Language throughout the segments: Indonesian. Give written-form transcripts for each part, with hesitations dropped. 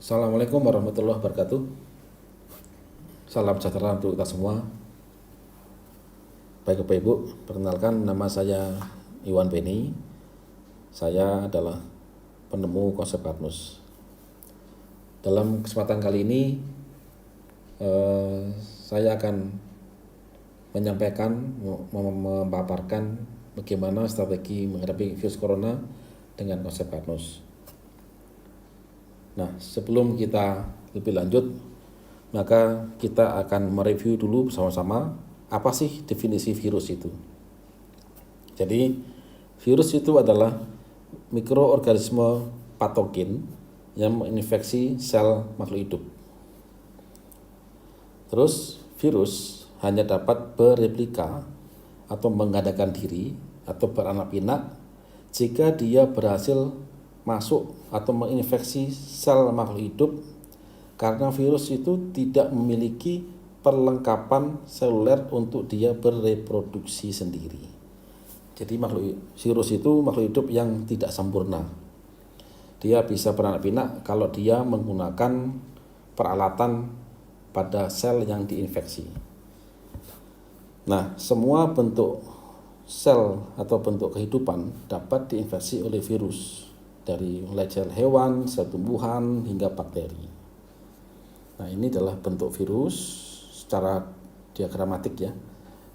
Assalamualaikum warahmatullahi wabarakatuh. Salam sejahtera untuk kita semua. Baik Bapak Ibu, perkenalkan nama saya Iwan Beni. Saya adalah penemu konsep Karnus. Dalam kesempatan kali ini saya akan menyampaikan, memaparkan bagaimana strategi menghadapi virus corona dengan konsep Karnus. Nah, sebelum kita lebih lanjut, maka kita akan mereview dulu bersama-sama apa sih definisi virus itu. Jadi, virus itu adalah mikroorganisme patogen yang menginfeksi sel makhluk hidup. Terus, virus hanya dapat bereplika atau menggandakan diri atau beranak pinak jika dia berhasil masuk atau menginfeksi sel makhluk hidup, karena virus itu tidak memiliki perlengkapan seluler untuk dia bereproduksi sendiri. Jadi virus itu makhluk hidup yang tidak sempurna. Dia bisa beranak pinak kalau dia menggunakan peralatan pada sel yang diinfeksi. Nah, semua bentuk sel atau bentuk kehidupan dapat diinfeksi oleh virus, dari mulai sel hewan, sel tumbuhan, hingga bakteri. Nah, ini adalah bentuk virus secara diagramatik ya.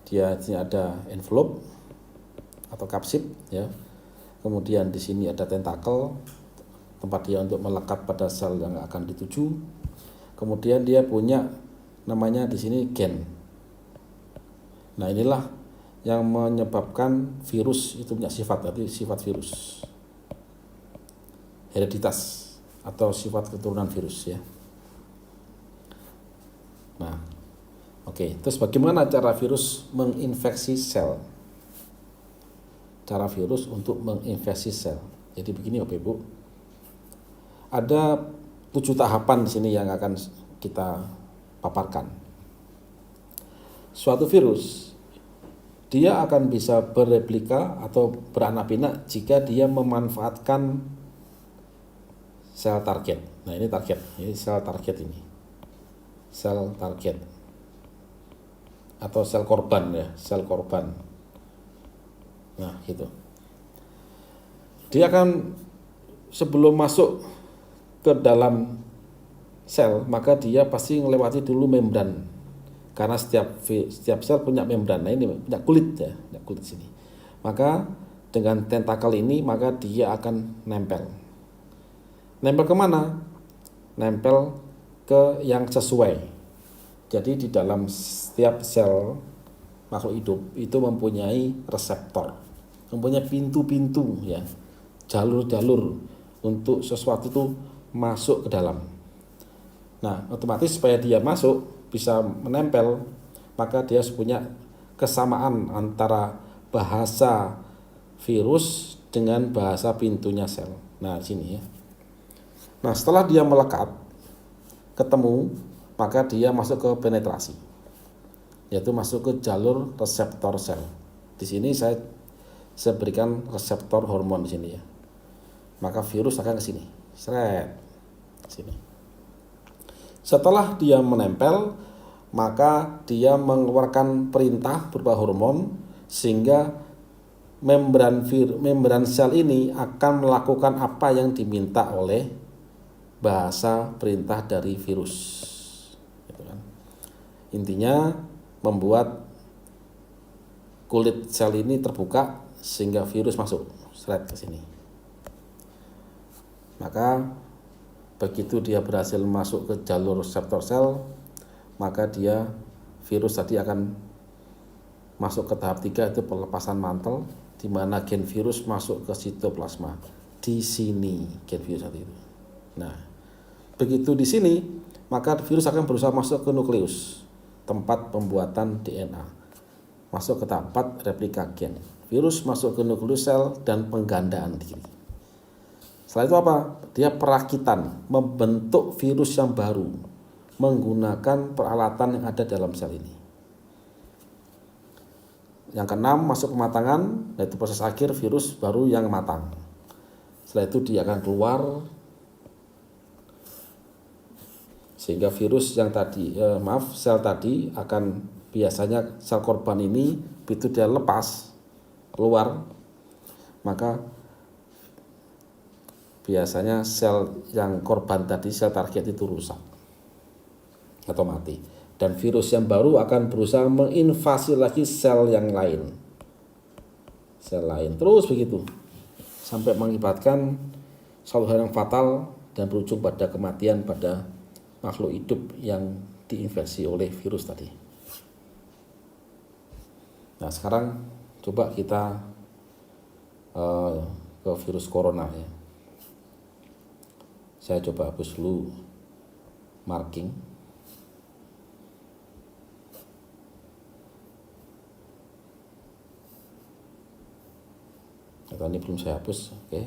Dia di sini ada envelope atau kapsid ya. Kemudian di sini ada tentakel, tempat dia untuk melekat pada sel yang akan dituju. Kemudian dia punya namanya di sini gen. Nah, inilah yang menyebabkan virus itu punya sifat, tadi sifat virus. Hereditas atau sifat keturunan virus ya. Nah, oke. Terus bagaimana cara virus menginfeksi sel? Cara virus untuk menginfeksi sel. Jadi begini Bapak Ibu. Ada 7 tahapan di sini yang akan kita paparkan. Suatu virus dia akan bisa bereplika atau beranak pinak jika dia memanfaatkan sel target. Nah, ini target, ini sel target ini. Sel target. Atau sel korban ya, sel korban. Nah, gitu. Dia akan sebelum masuk ke dalam sel, maka dia pasti melewati dulu membran. Karena setiap sel punya membran. Nah, ini punya kulit ya, punya kulit sini. Maka dengan tentakel ini maka dia akan nempel. Nempel kemana? Nempel ke yang sesuai. Jadi di dalam setiap sel makhluk hidup itu mempunyai reseptor, mempunyai pintu-pintu ya, jalur-jalur untuk sesuatu itu masuk ke dalam. Nah, otomatis supaya dia masuk bisa menempel, maka dia punya kesamaan antara bahasa virus dengan bahasa pintunya sel. Nah, sini ya. Nah, setelah dia melekat, ketemu, maka dia masuk ke penetrasi, yaitu masuk ke jalur reseptor sel. Di sini saya berikan reseptor hormon di sini ya. Maka virus akan ke sini, seret, sini. Setelah dia menempel, maka dia mengeluarkan perintah berupa hormon sehingga membran sel ini akan melakukan apa yang diminta oleh bahasa perintah dari virus, gitu kan. Intinya membuat kulit sel ini terbuka sehingga virus masuk seret ke sini. Maka begitu dia berhasil masuk ke jalur reseptor sel, maka virus tadi akan masuk ke tahap 3, itu pelepasan mantel, di mana gen virus masuk ke sitoplasma. Di sini gen virus tadi itu. Nah, begitu di sini, maka virus akan berusaha masuk ke nukleus, tempat pembuatan DNA. Masuk ke tahap 4, replika gen. Virus masuk ke nukleus sel dan penggandaan diri. Setelah itu apa? Dia perakitan, membentuk virus yang baru menggunakan peralatan yang ada dalam sel ini. Yang keenam, masuk kematangan, yaitu proses akhir virus baru yang matang. Setelah itu dia akan keluar Sehingga virus yang tadi, sel tadi akan biasanya sel korban ini begitu dia lepas keluar, maka biasanya sel yang korban tadi, sel target itu rusak atau mati. Dan virus yang baru akan berusaha menginvasi lagi sel yang lain. Sel lain. Terus begitu. Sampai mengakibatkan suatu hal yang fatal dan berujung pada kematian pada makhluk hidup yang diinfeksi oleh virus tadi. Nah, sekarang coba kita ke virus corona ya. Saya coba hapus dulu marking. Atau ini belum saya hapus, oke.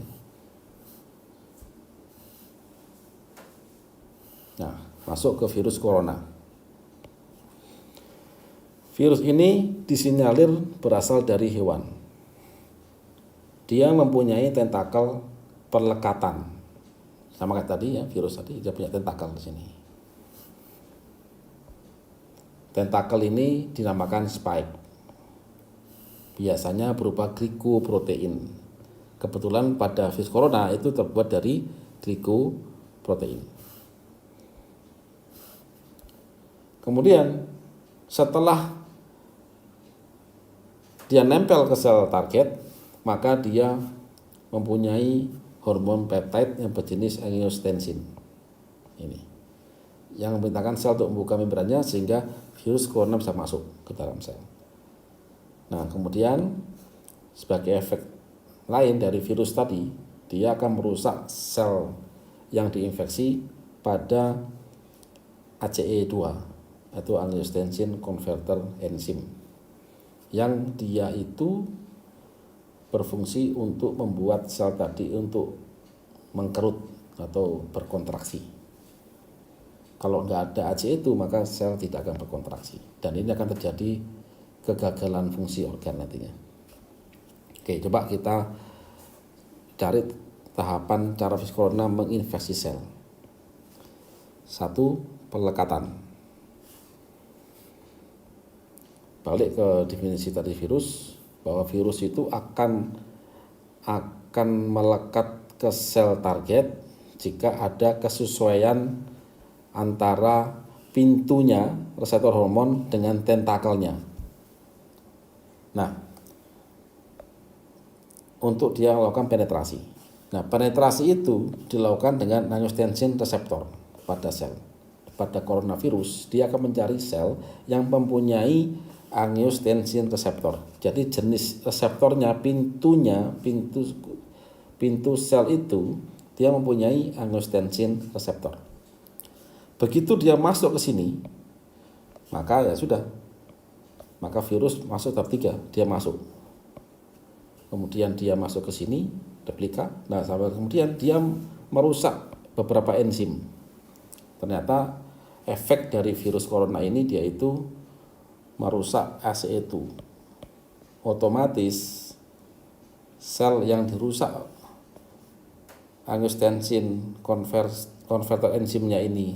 Nah, masuk ke virus corona. Virus ini disinyalir berasal dari hewan. Dia mempunyai tentakel perlekatan. Sama kayak tadi ya, virus tadi dia punya tentakel di sini. Tentakel ini dinamakan spike. Biasanya berupa glikoprotein. Kebetulan pada virus corona itu terbuat dari glikoprotein. Kemudian setelah dia nempel ke sel target, maka dia mempunyai hormon peptide yang berjenis angiotensin. Ini yang memerintahkan sel untuk membuka membrannya sehingga virus corona bisa masuk ke dalam sel. Nah, kemudian sebagai efek lain dari virus tadi, dia akan merusak sel yang diinfeksi pada ACE2 atau angiotensin converter enzim, yang dia itu berfungsi untuk membuat sel tadi untuk mengkerut atau berkontraksi. Kalau nggak ada ACE itu, maka sel tidak akan berkontraksi, dan ini akan terjadi kegagalan fungsi organ nantinya. Oke, coba kita cari tahapan cara virus corona menginfeksi sel. 1. Pelekatan. Balik ke definisi tadi virus, bahwa virus itu akan melekat ke sel target jika ada kesesuaian antara pintunya reseptor hormon dengan tentakelnya. Nah, untuk dia melakukan penetrasi. Nah, penetrasi itu dilakukan dengan angiotensin reseptor pada sel. Pada coronavirus, dia akan mencari sel yang mempunyai angiotensin reseptor. Jadi jenis reseptornya, pintu sel itu dia mempunyai angiotensin reseptor. Begitu dia masuk ke sini, maka ya sudah. Maka virus masuk tahap 3, dia masuk. Kemudian dia masuk ke sini, replika. Nah, sampai kemudian dia merusak beberapa enzim. Ternyata efek dari virus corona ini dia itu merusak ACE2. Otomatis sel yang dirusak angiotensin converter enzimnya ini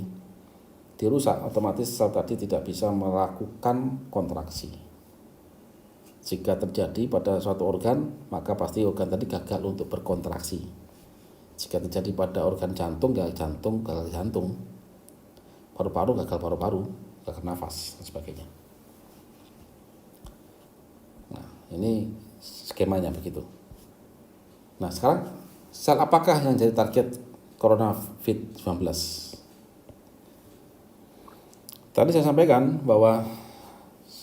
dirusak, otomatis sel tadi tidak bisa melakukan kontraksi. Jika terjadi pada suatu organ, maka pasti organ tadi gagal untuk berkontraksi. Jika terjadi pada organ jantung, gagal jantung. Paru-paru, gagal paru-paru, gagal nafas, dan sebagainya. Nah, ini skemanya begitu. Nah, sekarang sel apakah yang jadi target COVID-19? Tadi saya sampaikan bahwa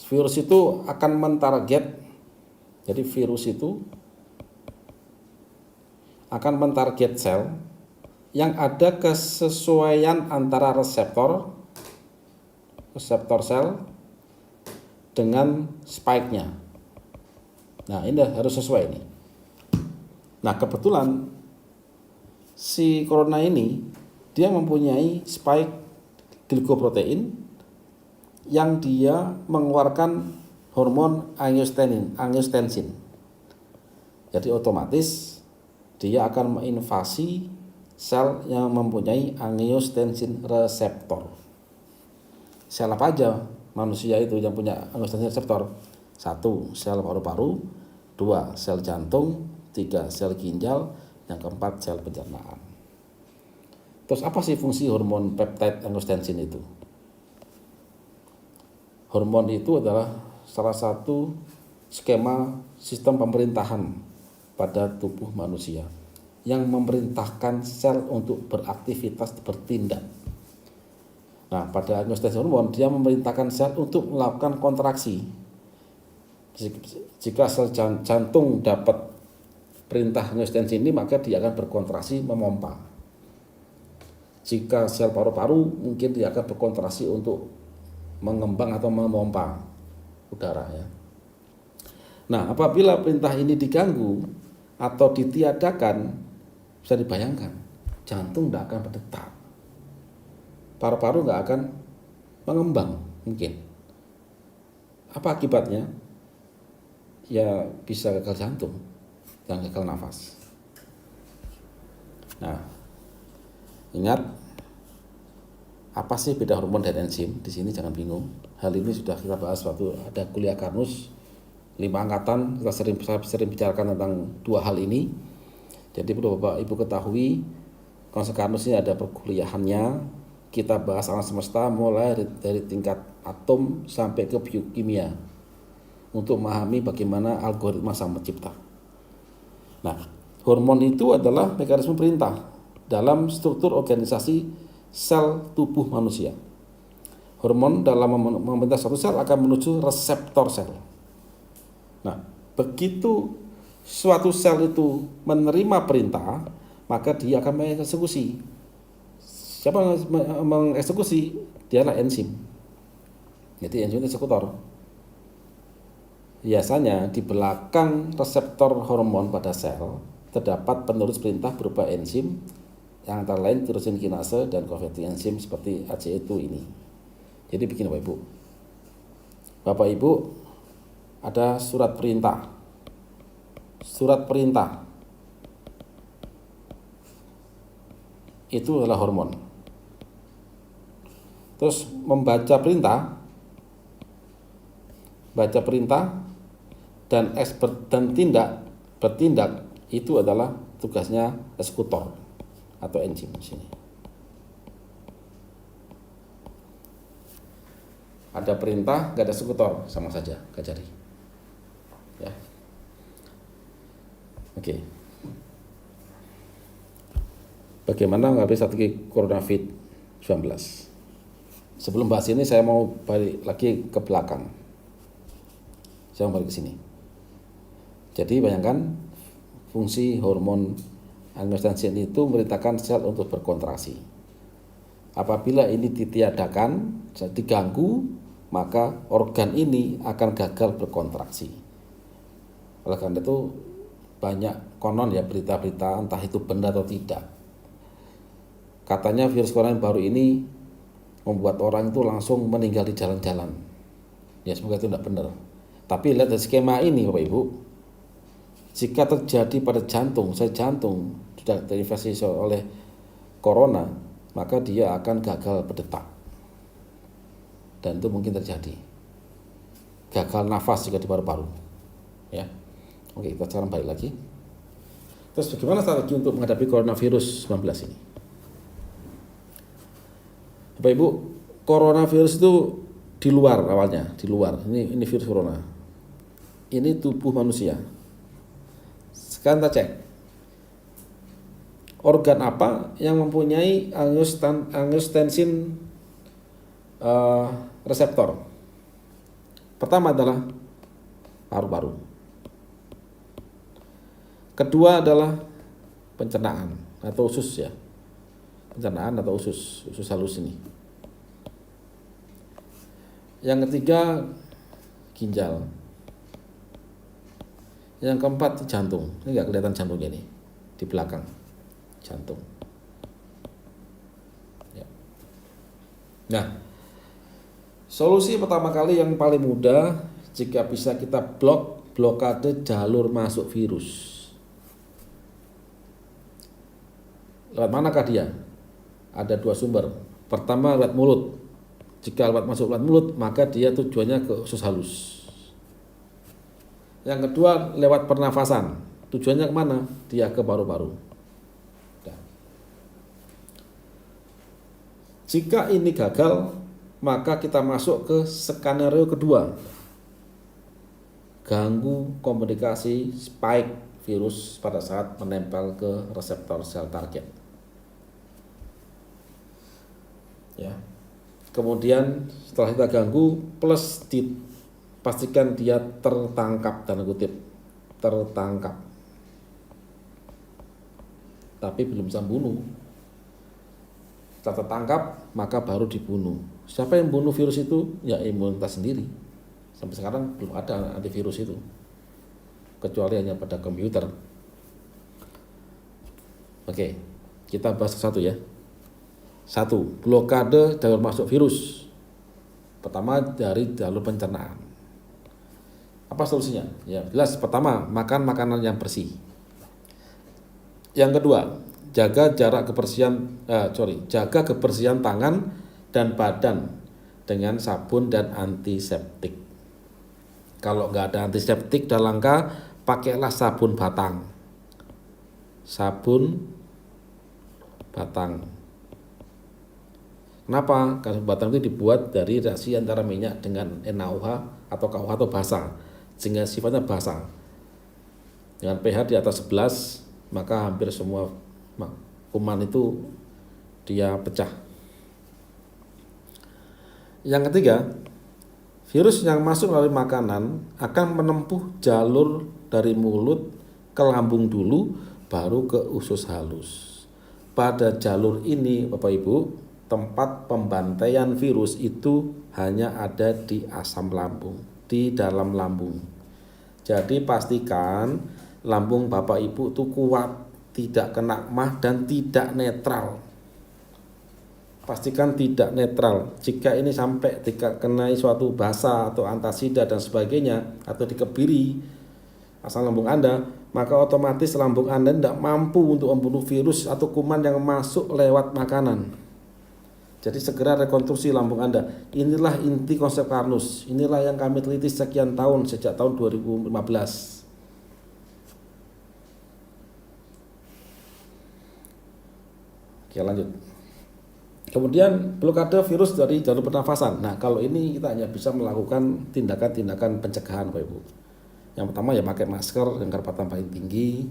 virus itu akan mentarget, jadi virus itu akan mentarget sel yang ada kesesuaian antara reseptor sel dengan spike-nya. Nah, ini harus sesuai ini. Nah, kebetulan si corona ini dia mempunyai spike glikoprotein yang dia mengeluarkan hormon angiotensin. Jadi otomatis dia akan menginvasi sel yang mempunyai angiotensin reseptor. Sel apa aja manusia itu yang punya angiotensin reseptor? 1. Sel paru-paru, 2. Sel jantung, 3. Sel ginjal, yang keempat sel pencernaan. Terus apa sih fungsi hormon peptide angiotensin itu? Hormon itu adalah salah satu skema sistem pemerintahan pada tubuh manusia yang memerintahkan sel untuk beraktivitas, bertindak. Nah, pada angiotensin hormon dia memerintahkan sel untuk melakukan kontraksi. Jika sel jantung dapat perintah angiotensin ini, maka dia akan berkontraksi memompa. Jika sel paru-paru mungkin dia akan berkontraksi untuk mengembang atau memompa udara ya. Nah, apabila perintah ini diganggu atau ditiadakan, bisa dibayangkan jantung tidak akan berdetak, paru-paru nggak akan mengembang mungkin. Apa akibatnya? Ya bisa gagal jantung dan gagal nafas. Nah, ingat apa sih beda hormon dan enzim? Di sini jangan bingung. Hal ini sudah kita bahas waktu ada kuliah Karnus 5 angkatan. Kita sering bicarakan tentang dua hal ini. Jadi perlu Bapak Ibu ketahui, Konsen Karnus ini ada perkuliahannya. Kita bahas alam semesta mulai dari tingkat atom sampai ke biokimia untuk memahami bagaimana algoritma sang pencipta. Nah, hormon itu adalah mekanisme perintah dalam struktur organisasi sel tubuh manusia. Hormon dalam memerintah satu sel akan menuju reseptor sel. Nah, begitu suatu sel itu menerima perintah, maka dia akan mengeksekusi. Siapa yang mengeksekusi? Dialah enzim. Jadi enzim itu eksekutor. Biasanya di belakang reseptor hormon pada sel terdapat penerus perintah berupa enzim yang antara lain tirosin kinase dan converting enzim seperti ACE2 ini. Jadi begini Bapak Ibu. Bapak Ibu ada surat perintah. Surat perintah itu adalah hormon. Terus membaca perintah, baca perintah dan bertindak itu adalah tugasnya eksekutor atau enzim di sini. Ada perintah, nggak ada eksekutor, sama saja, nggak jadi. Ya. Oke. Bagaimana menghadapi strategi COVID-19? Sebelum bahas ini saya mau balik lagi ke belakang. Saya mau balik ke sini. Jadi bayangkan fungsi hormon angiotensin itu memerintahkan sel untuk berkontraksi. Apabila ini ditiadakan, diganggu, maka organ ini akan gagal berkontraksi. Oleh karena itu banyak konon ya berita-berita, entah itu benar atau tidak. Katanya virus corona yang baru ini membuat orang itu langsung meninggal di jalan-jalan. Ya semoga itu tidak benar. Tapi lihat dari skema ini Bapak Ibu, jika terjadi pada jantung, jantung sudah terinfeksi oleh corona, maka dia akan gagal berdetak. Dan itu mungkin terjadi. Gagal nafas juga di paru-paru. Ya. Oke, kita sekarang balik lagi. Terus bagaimana strategi untuk menghadapi coronavirus 19 ini? Bapak Ibu, coronavirus itu di luar awalnya, di luar. Ini virus corona. Ini tubuh manusia. Sekarang kita cek. Organ apa yang mempunyai angiotensin reseptor? Pertama adalah paru-paru. Kedua adalah pencernaan atau usus ya. Pencernaan atau usus halus ini. Yang ketiga ginjal. Yang keempat jantung. Ini nggak kelihatan jantungnya nih di belakang jantung. Ya. Nah, solusi pertama kali yang paling mudah jika bisa kita blokade jalur masuk virus. Lewat manakah dia? Ada dua sumber. Pertama lewat mulut. Jika masuk lewat mulut, maka dia tujuannya ke usus halus. Yang kedua lewat pernafasan, tujuannya kemana? Dia ke paru-paru. Nah. Jika ini gagal, maka kita masuk ke skenario kedua, ganggu komunikasi spike virus pada saat menempel ke reseptor sel target. Ya. Kemudian setelah kita ganggu plus dipastikan dia tertangkap, tanda kutip tertangkap, tapi belum bisa bunuh. Setelah tertangkap maka baru dibunuh. Siapa yang bunuh virus itu? Ya imunitas sendiri. Sampai sekarang belum ada antivirus itu, kecuali hanya pada komputer. Oke, kita bahas satu ya. 1. Blokade jalur masuk virus. Pertama dari jalur pencernaan. Apa solusinya? Ya jelas, pertama makan makanan yang bersih. Yang kedua, jaga kebersihan tangan dan badan dengan sabun dan antiseptik. Kalau nggak ada antiseptik dan langka, pakailah sabun batang. Sabun batang. Kenapa? Karena batang itu dibuat dari reaksi antara minyak dengan NaOH atau KOH atau basa, sehingga sifatnya basa. Dengan pH di atas 11, maka hampir semua kuman itu dia pecah. Yang ketiga, virus yang masuk melalui makanan akan menempuh jalur dari mulut ke lambung dulu, baru ke usus halus. Pada jalur ini, Bapak Ibu, tempat pembantaian virus itu hanya ada di asam lambung, di dalam lambung. Jadi pastikan lambung Bapak Ibu itu kuat, tidak kena emah dan tidak netral. Pastikan tidak netral. Jika ini sampai kenai suatu basa atau antasida dan sebagainya, atau dikebiri asam lambung Anda, maka otomatis lambung Anda tidak mampu untuk membunuh virus atau kuman yang masuk lewat makanan. Jadi segera rekonstruksi lambung Anda. Inilah inti konsep Karnus. Inilah yang kami teliti sekian tahun, sejak tahun 2015. Oke, lanjut. Kemudian blokade virus dari jalur pernafasan. Nah, kalau ini kita hanya bisa melakukan tindakan-tindakan pencegahan, Bapak Ibu. Yang pertama ya pakai masker yang kerapatan paling tinggi.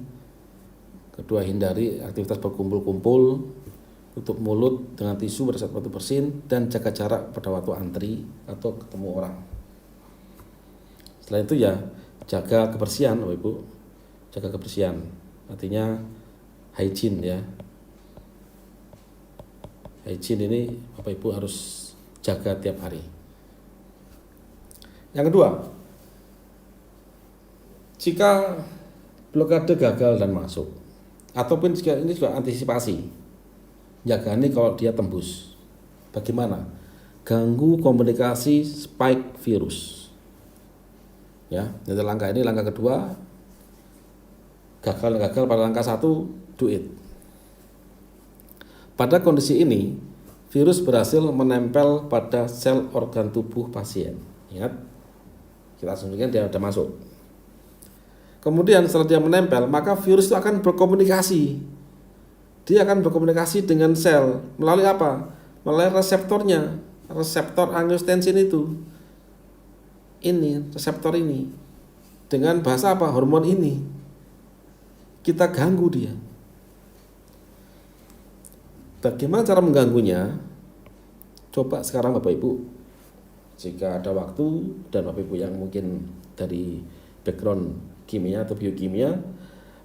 Kedua, hindari aktivitas berkumpul-kumpul. Tutup mulut dengan tisu pada saat waktu bersin, dan jaga jarak pada waktu antri atau ketemu orang. Selain itu ya jaga kebersihan, Bapak Ibu. Jaga kebersihan. Artinya hygiene ya. Hygiene ini Bapak Ibu harus jaga tiap hari. Yang kedua, jika blokade gagal dan masuk, ataupun jika ini juga antisipasi, jaga ini kalau dia tembus, bagaimana? Ganggu komunikasi spike virus. Ya, jadi langkah ini langkah kedua. Gagal pada langkah 1, do it. Pada kondisi ini, virus berhasil menempel pada sel organ tubuh pasien. Ingat, kita asumsikan dia sudah masuk. Kemudian setelah dia menempel, maka virus itu akan berkomunikasi. Dia akan berkomunikasi dengan sel melalui apa? Melalui reseptornya, reseptor angiotensin itu. Ini, reseptor ini. Dengan bahasa apa? Hormon ini. Kita ganggu dia. Bagaimana cara mengganggunya? Coba sekarang Bapak Ibu, jika ada waktu dan Bapak Ibu yang mungkin dari background kimia atau biokimia,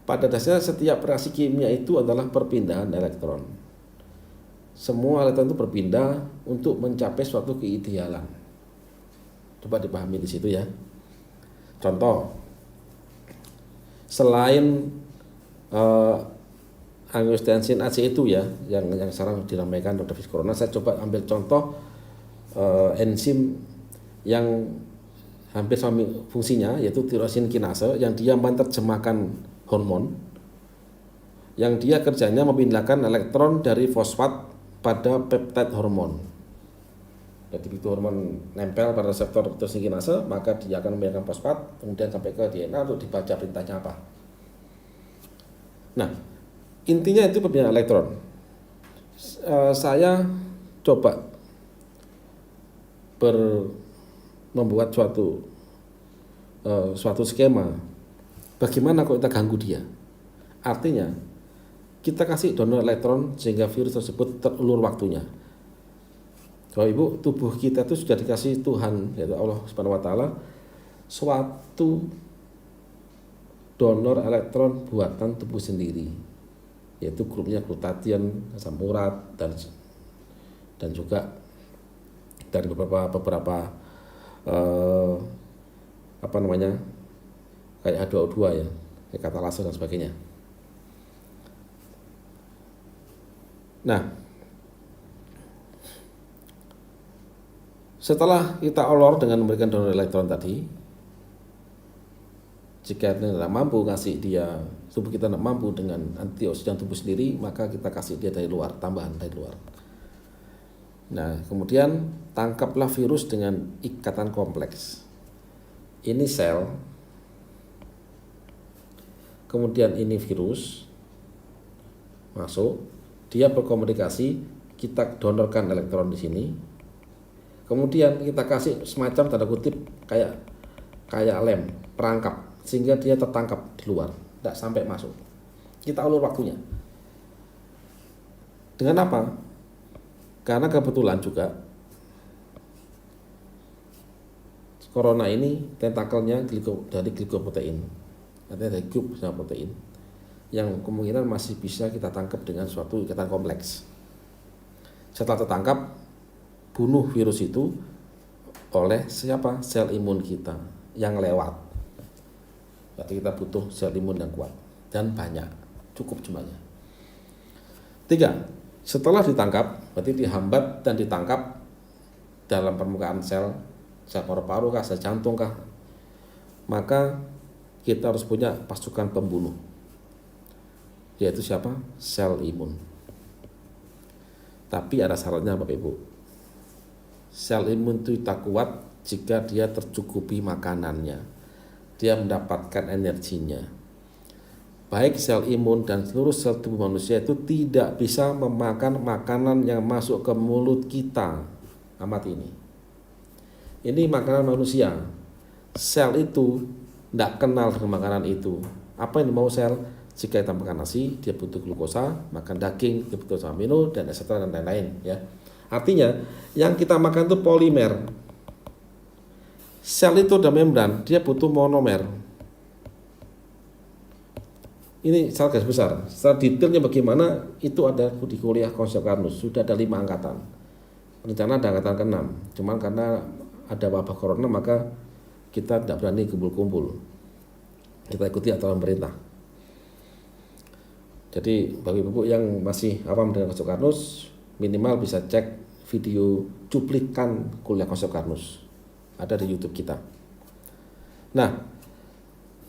pada dasarnya setiap reaksi kimia itu adalah perpindahan elektron. Semua elektron itu berpindah untuk mencapai suatu keidealan. Coba dipahami di situ ya. Contoh, selain angiotensin AC itu ya, yang sekarang diramaikan pada virus corona, saya coba ambil contoh enzim yang hampir sama fungsinya, yaitu tirosin kinase, yang dia menerjemahkan hormon, yang dia kerjanya memindahkan elektron dari fosfat pada peptide hormon. Jadi begitu hormon nempel pada reseptor tirosikinase, maka dia akan membiarkan fosfat, kemudian sampai ke DNA untuk dibaca perintahnya apa. Nah, intinya itu perpindahan elektron. Saya coba membuat suatu skema. Bagaimana kalau kita ganggu dia? Artinya, kita kasih donor elektron sehingga virus tersebut terulur waktunya. Bapak Ibu, tubuh kita itu sudah dikasih Tuhan, yaitu Allah Subhanahu wa taala, suatu donor elektron buatan tubuh sendiri, yaitu grupnya glutathione, asam urat, dan juga dari beberapa kayak H2O2 ya, kayak katalase dan sebagainya. Nah, setelah kita olor dengan memberikan donor elektron tadi, jika tidak mampu kasih dia, tubuh kita tidak mampu dengan antioksidan tubuh sendiri, maka kita kasih dia dari luar, tambahan dari luar. Nah, kemudian tangkaplah virus dengan ikatan kompleks. Ini sel, kemudian ini virus masuk, dia berkomunikasi, kita donorkan elektron di sini. Kemudian kita kasih semacam tanda kutip kayak lem, perangkap, sehingga dia tertangkap di luar, tidak sampai masuk. Kita ulur waktunya. Dengan apa? Karena kebetulan juga corona ini tentakelnya dari glikoprotein, artinya dari grup protein, yang kemungkinan masih bisa kita tangkap dengan suatu ikatan kompleks. Setelah tertangkap, bunuh virus itu oleh siapa? Sel imun kita yang lewat. Berarti kita butuh sel imun yang kuat dan banyak, cukup jumlahnya. 3. Setelah ditangkap, berarti dihambat dan ditangkap dalam permukaan sel paru-paru kah, sel jantung kah, maka kita harus punya pasukan pembunuh, yaitu siapa? Sel imun. Tapi ada syaratnya Bapak Ibu. Sel imun itu tak kuat jika dia tercukupi makanannya, dia mendapatkan energinya. Baik sel imun dan seluruh sel tubuh manusia itu tidak bisa memakan makanan yang masuk ke mulut kita. Amati ini. Ini makanan manusia. Sel itu tidak kenal dengan makanan itu. Apa yang mau sel? Jika kita makan nasi, dia butuh glukosa, makan daging, dia butuh amino, dan etc. dan lain-lain. Ya. Artinya, yang kita makan itu polimer. Sel itu ada membran, dia butuh monomer. Ini secara garis besar. Secara detailnya bagaimana, itu ada di kuliah konsep Karnus. Sudah ada 5 angkatan. Rencana ada angkatan ke-6. Cuman karena ada wabah corona, maka kita tidak berani kumpul-kumpul. Kita ikuti aturan pemerintah. Jadi bagi ibu yang masih awam dengan konsep Karnus, minimal bisa cek video cuplikan kuliah konsep Karnus. Ada di YouTube kita. Nah,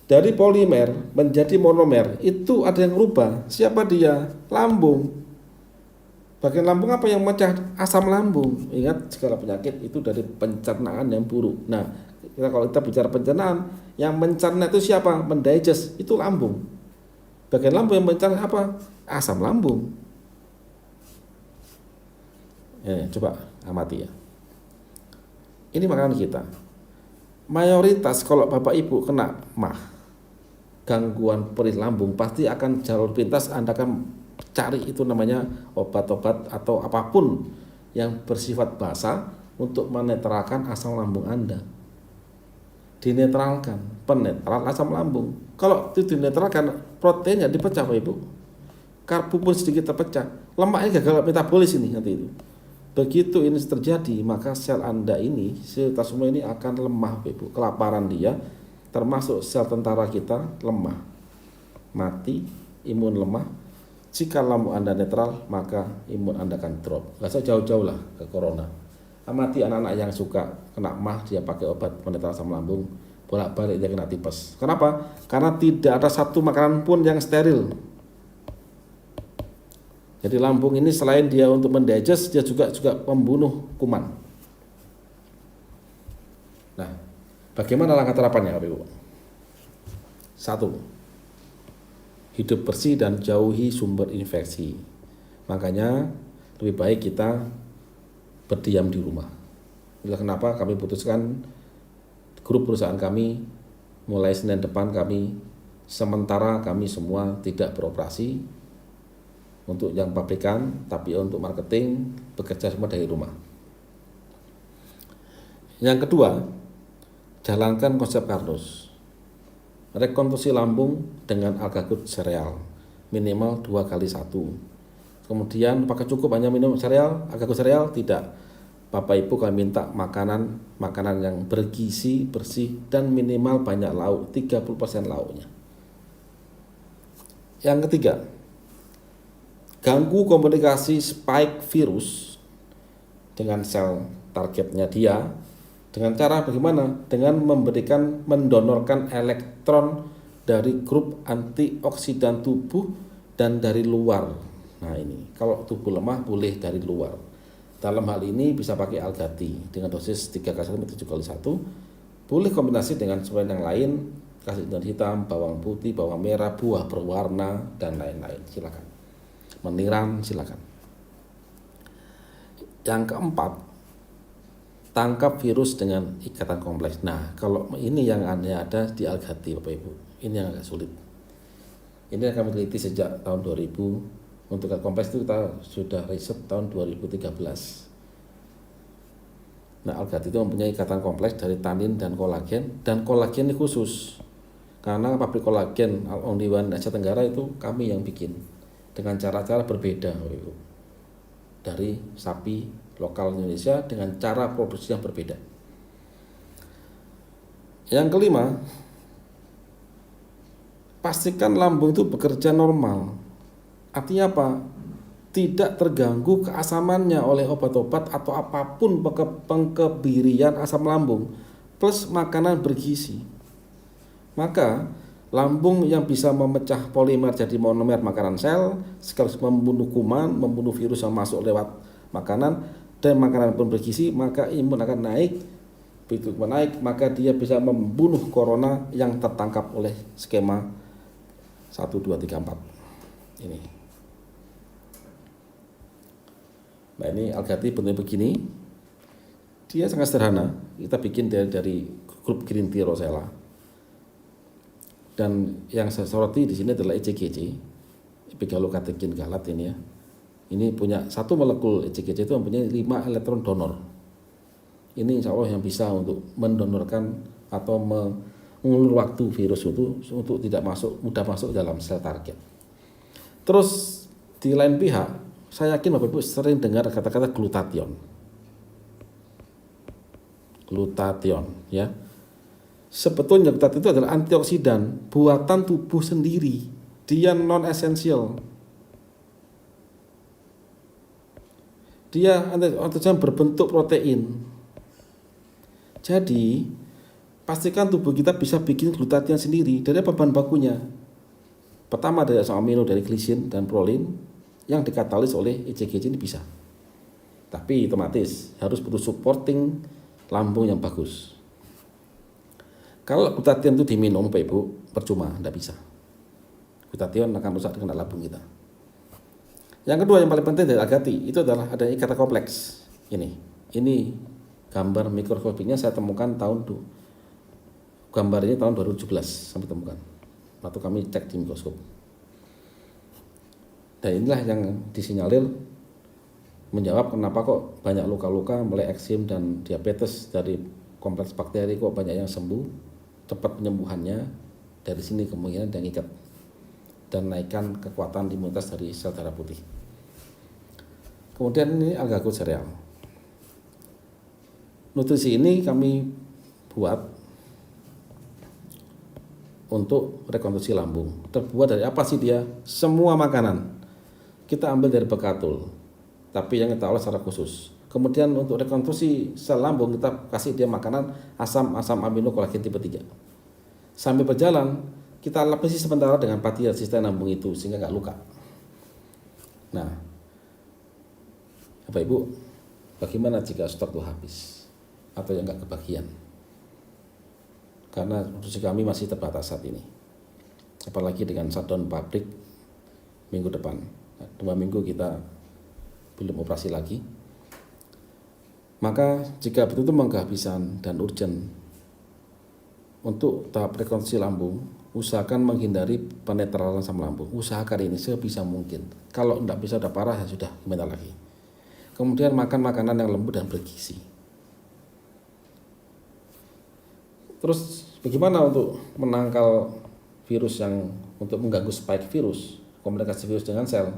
dari polimer menjadi monomer itu ada yang berubah. Siapa dia? Lambung. Bagian lambung apa yang mecah? Asam lambung. Ingat, segala penyakit itu dari pencernaan yang buruk. Nah, kalau kita bicara pencernaan, yang mencerna itu siapa? Mendigest, itu lambung. Bagian lambung yang mencerna apa? Asam lambung. Coba amati ya. Ini makanan kita. Mayoritas kalau Bapak Ibu kena gangguan perih lambung, pasti akan jalur pintas Anda akan cari itu namanya obat-obat atau apapun yang bersifat basa untuk menetralkan asam lambung Anda. Dinetralkan, penetral asam lambung. Kalau itu dinetralkan, proteinnya dipecah Bapak Ibu. Karbo pun sedikit terpecah. Lemaknya gagal metabolis ini nanti itu. Begitu ini terjadi, maka sel Anda ini, sel kita semua ini akan lemah Bapak Ibu. Kelaparan dia, termasuk sel tentara kita lemah. Mati, imun lemah. Jika lambung Anda netral, maka imun Anda akan drop. Gak usah jauh-jauh lah ke corona. Amati anak-anak yang suka kena dia pakai obat penetral asam lambung, bolak-balik dia kena tipes. Kenapa? Karena tidak ada satu makanan pun yang steril. Jadi lambung ini selain dia untuk mendigest, dia juga membunuh kuman. Nah, bagaimana langkah terapannya Bapak Ibu? 1. Hidup bersih dan jauhi sumber infeksi. Makanya lebih baik kita berdiam di rumah. Itulah kenapa kami putuskan grup perusahaan kami mulai Senin depan sementara kami semua tidak beroperasi untuk yang pabrikan, tapi untuk marketing bekerja semua dari rumah. Yang kedua, jalankan konsep Carlos. Rekonstruksi lambung dengan Algagut sereal minimal 2x1. Kemudian apakah cukup hanya minum sereal, Algagut sereal? Tidak. Bapak Ibu kami minta makanan yang bergizi, bersih, dan minimal banyak lauk, 30% lauknya. Yang ketiga, ganggu komunikasi spike virus dengan sel targetnya dia. Dengan cara bagaimana? Dengan mendonorkan elektron dari grup antioksidan tubuh dan dari luar. Nah ini, kalau tubuh lemah boleh dari luar. Dalam hal ini bisa pakai Algati dengan dosis 3x1 atau 7x1. Boleh kombinasi dengan suplemen yang lain, kasih daun hitam, bawang putih, bawang merah, buah berwarna, dan lain-lain. Silakan. Meniram silakan. Yang keempat, tangkap virus dengan ikatan kompleks. Nah, kalau ini yang ada di Algati Bapak Ibu, ini yang agak sulit. Ini yang kami teliti sejak tahun 2000. Untuk ikatan kompleks itu kita sudah riset tahun 2013. Nah, Algati itu mempunyai ikatan kompleks dari tanin dan kolagen ini khusus. Karena pabrik kolagen di Asia Tenggara itu kami yang bikin dengan cara-cara berbeda Bapak Ibu. Dari sapi lokal Indonesia dengan cara produksi yang berbeda. Yang kelima, pastikan lambung itu bekerja normal. Artinya apa? Tidak terganggu keasamannya oleh obat-obat atau apapun pengkebirian asam lambung plus makanan bergizi. Maka lambung yang bisa memecah polimer jadi monomer makanan sel sekaligus membunuh kuman, membunuh virus yang masuk lewat makanan dan makanan pun bergizi, maka imun akan naik. Begitu naik maka dia bisa membunuh corona yang tertangkap oleh skema 1, 2, 3, 4 ini. Nah ini Algati bentuknya begini. Dia sangat sederhana. Kita bikin dari grup Green Tea Rosella. Dan yang saya soroti di sini adalah ECGC, epigalokatekin galat ini ya. Ini punya satu molekul ECGC itu mempunyai 5 elektron donor. Ini insya Allah yang bisa untuk mendonorkan atau mengulur waktu virus itu untuk tidak mudah masuk dalam sel target. Terus di lain pihak, saya yakin Bapak Ibu sering dengar kata-kata glutathione. Glutathione ya. Sebetulnya glutathione itu adalah antioksidan buatan tubuh sendiri. Dia non esensial. Dia antioksidan berbentuk protein. Jadi pastikan tubuh kita bisa bikin glutathione sendiri. Dari apa bahan bakunya? Pertama dari asam amino dari glisin dan prolin yang dikatalis oleh ECGC ini bisa. Tapi otomatis harus butuh supporting lambung yang bagus. Kalau glutathione itu diminum Bapak Ibu, percuma, tidak bisa. Glutathione akan rusak dengan lambung kita. Yang kedua yang paling penting dari Algati itu adalah ada ikatan kompleks. Ini gambar mikroskopiknya saya temukan gambarnya tahun 2017 sampai temukan. Waktu kami cek di mikroskop. Dan inilah yang disinyalir menjawab kenapa kok banyak luka-luka mulai eksim dan diabetes dari kompleks bakteri kok banyak yang sembuh, cepat penyembuhannya dari sini kemungkinan yang ikat dan naikkan kekuatan imunitas dari sel darah putih. Kemudian ini Algagut sereal. Nutrisi ini kami buat untuk rekonstruksi lambung. Terbuat dari apa sih dia? Semua makanan. Kita ambil dari bekatul, tapi yang kita olah secara khusus. Kemudian untuk rekonstruksi sel lambung kita kasih dia makanan asam amino kolagen tipe 3. Sambil berjalan kita lapisi sementara dengan pati resisten lambung itu sehingga nggak luka. Nah, Bapak Ibu, bagaimana jika stok itu habis atau yang nggak kebagian? karena produksi kami masih terbatas saat ini, apalagi dengan shutdown pabrik minggu depan. 2 minggu kita belum operasi lagi. Maka jika betul-betul kehabisan dan urgent untuk tahap rekonstruksi lambung, usahakan menghindari penetralan asam lambung. Usahakan ini sebisa mungkin. Kalau tidak bisa udah parah ya sudah, gimana lagi. Kemudian makan makanan yang lembut dan bergizi. Terus bagaimana untuk menangkal virus yang untuk mengganggu spike virus, komunikasi virus dengan sel?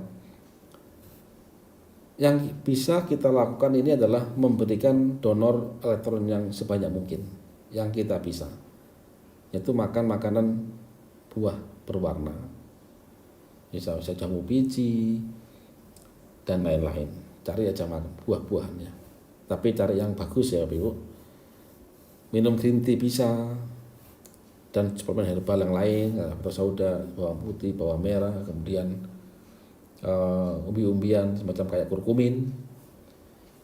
Yang bisa kita lakukan ini adalah memberikan donor elektron yang sebanyak mungkin yang kita bisa, yaitu makan makanan buah berwarna, misalnya jamu biji dan lain-lain. Cari aja makan buah-buahannya, tapi cari yang bagus ya Ibu. Minum green tea bisa, dan suplemen herbal yang lain, atau sauda, bawang putih, bawang merah, kemudian umbi-umbian semacam kayak kurkumin,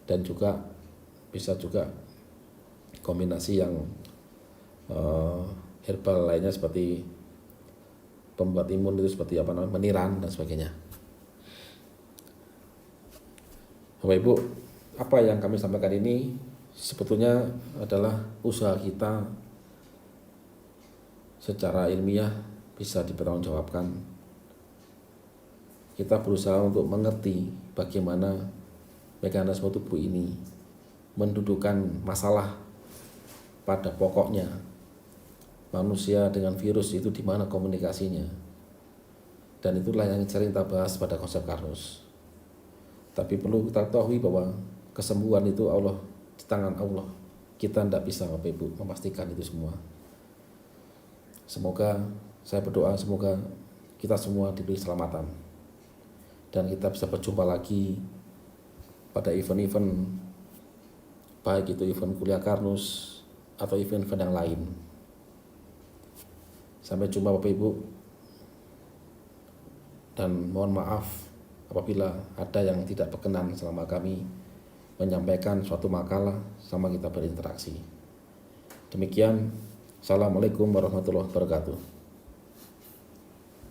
dan juga bisa juga kombinasi yang herbal lainnya seperti pembuat imun itu seperti apa namanya, meniran dan sebagainya. Bapak Ibu, apa yang kami sampaikan ini sebetulnya adalah usaha kita secara ilmiah bisa dipertanggungjawabkan. Kita berusaha untuk mengerti bagaimana mekanisme tubuh ini mendudukkan masalah pada pokoknya. Manusia dengan virus itu di mana komunikasinya. Dan itulah yang sering kita bahas pada konsep Karnus. Tapi perlu kita ketahui bahwa kesembuhan itu Allah, di tangan Allah. Kita tidak bisa Bapak Ibu memastikan itu semua. Semoga, saya berdoa semoga kita semua diberi keselamatan. Dan kita bisa berjumpa lagi pada event-event, baik itu event kuliah Karnus atau event-event yang lain. Sampai jumpa Bapak Ibu, dan mohon maaf apabila ada yang tidak berkenan selama kami menyampaikan suatu makalah sama kita berinteraksi. Demikian, Assalamualaikum warahmatullahi wabarakatuh.